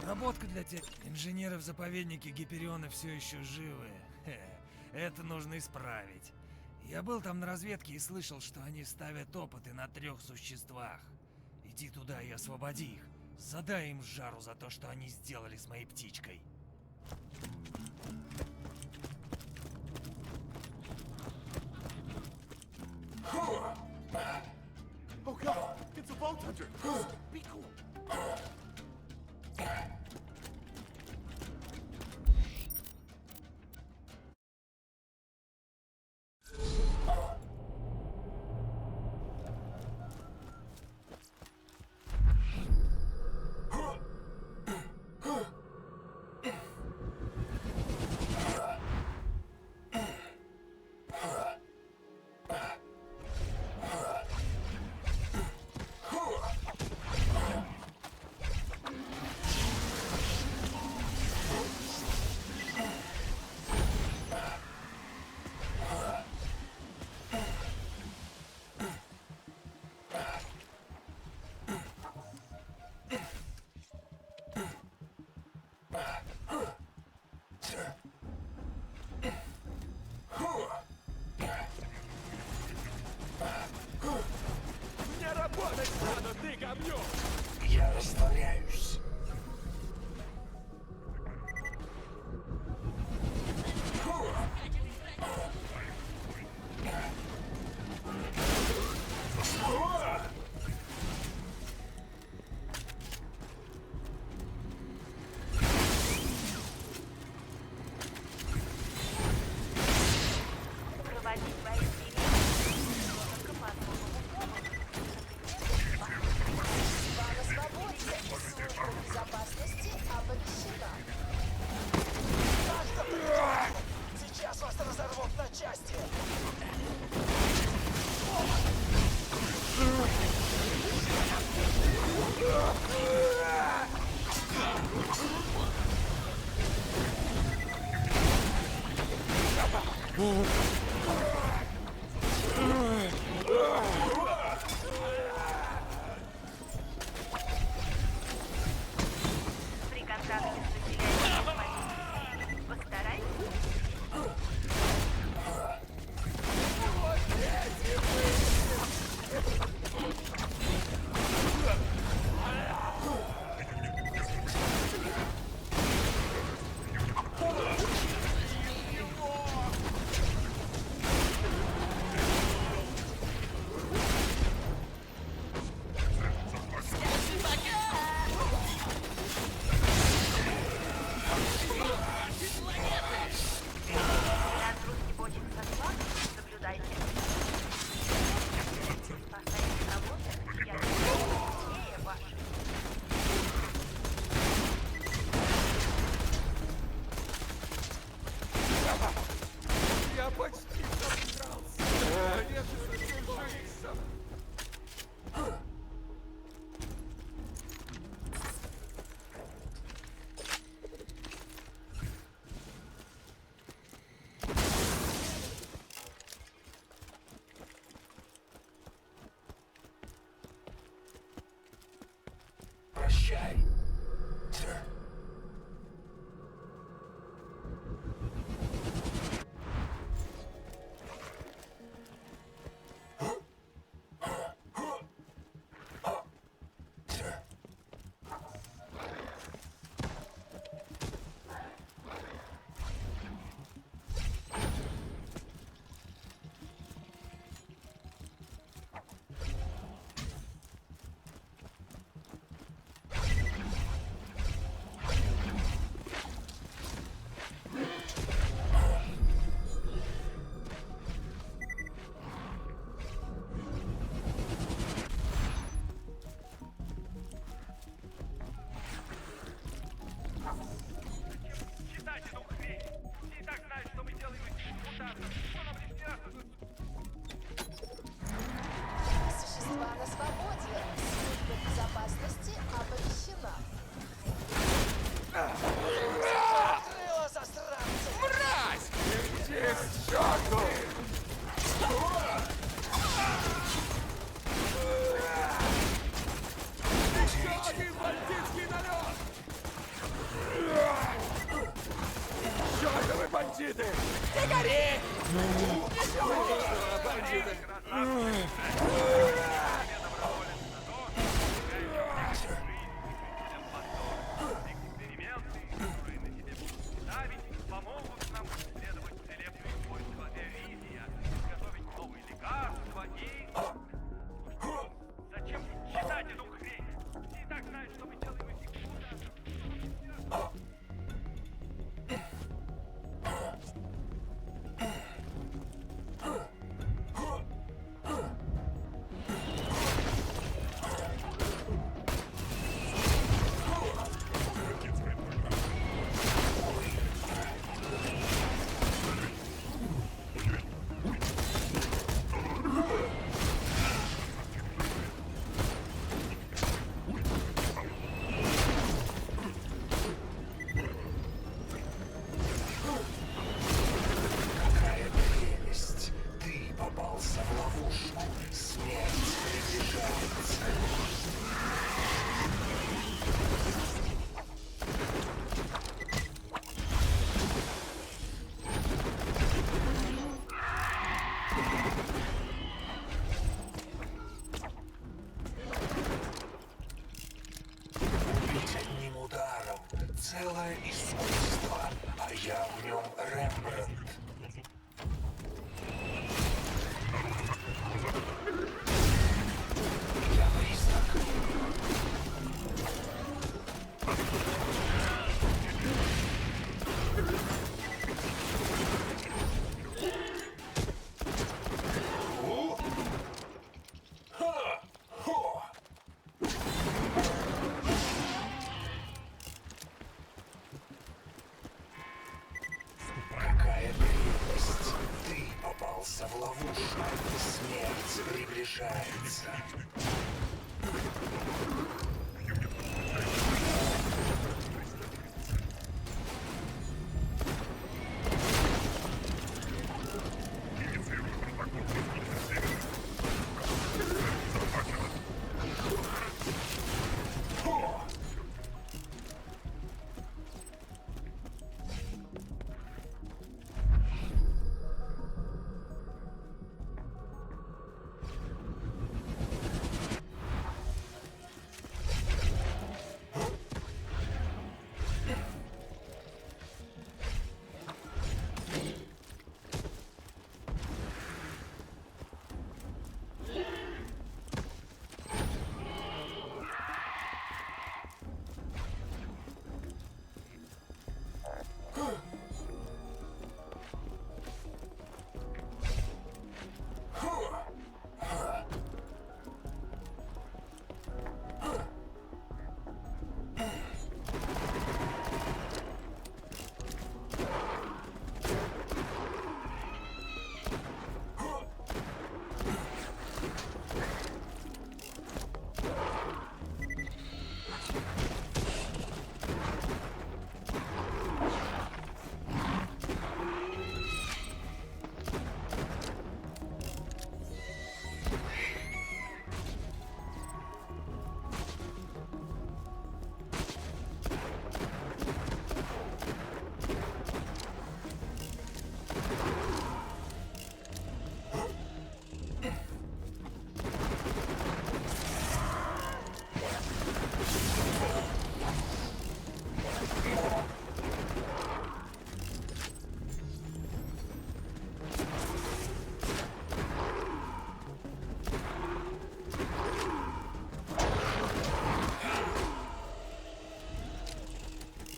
Подработка для тех. Инженеры в заповеднике Гипериона все еще живы. Это нужно исправить. Я был там на разведке и слышал, что они ставят опыты на 3 существах. Иди туда и освободи их. Задай им жару за то, что они сделали с моей птичкой. Oh god, it's a Vault Hunter! Be cool! Не работать надо, ты говнюк! Я растворяюсь. Проводить свои эксперименты только по особому поводу. Вам освободиться из службы безопасности оповещена. Сейчас вас разорвут на части! При контакте с выделяющим позицией постарайтесь. Разгрузки бочек со складом соблюдайте. Спасайте кого-то, я быстрее ваших. Я почти добрался! Наконец-то держись! Прощай. Эксперименты, которые на себе будут ставить, помогут нам исследовать целебные свойства эризия, изготовить новые лекарства и... Зачем читать эту хрень? Все и так знают, что мы делаем из них шуток. Какая прелесть! Ты попался в ловушку. Смерть приближается. Убить одним ударом — целое искусство, а я в нем Рембрандт. Я призрак. Какая прелесть! Ты попался в ловушку. Смерть приближается.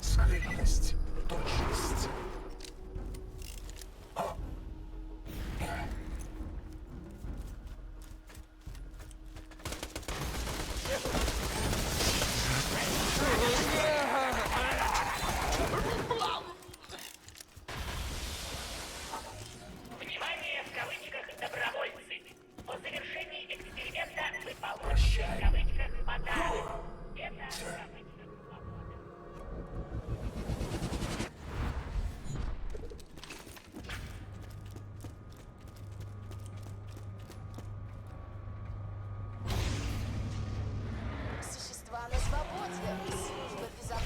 Скрытность, точность. Внимание, в кавычках, добровольцы! По завершении эксперимента вы получите, в кавычках, подарок. Это, в кавычках, свобода. Существа на свободе. Служба безопасности.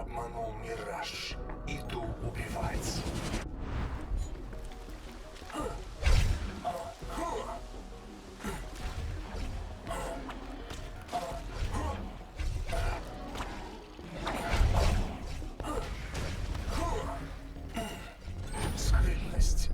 обманул Мираж. Иду убивать. Схильность.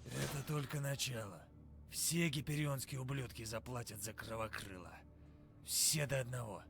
Это только начало. Все гиперионские ублюдки заплатят за Кровокрыла. Все до одного.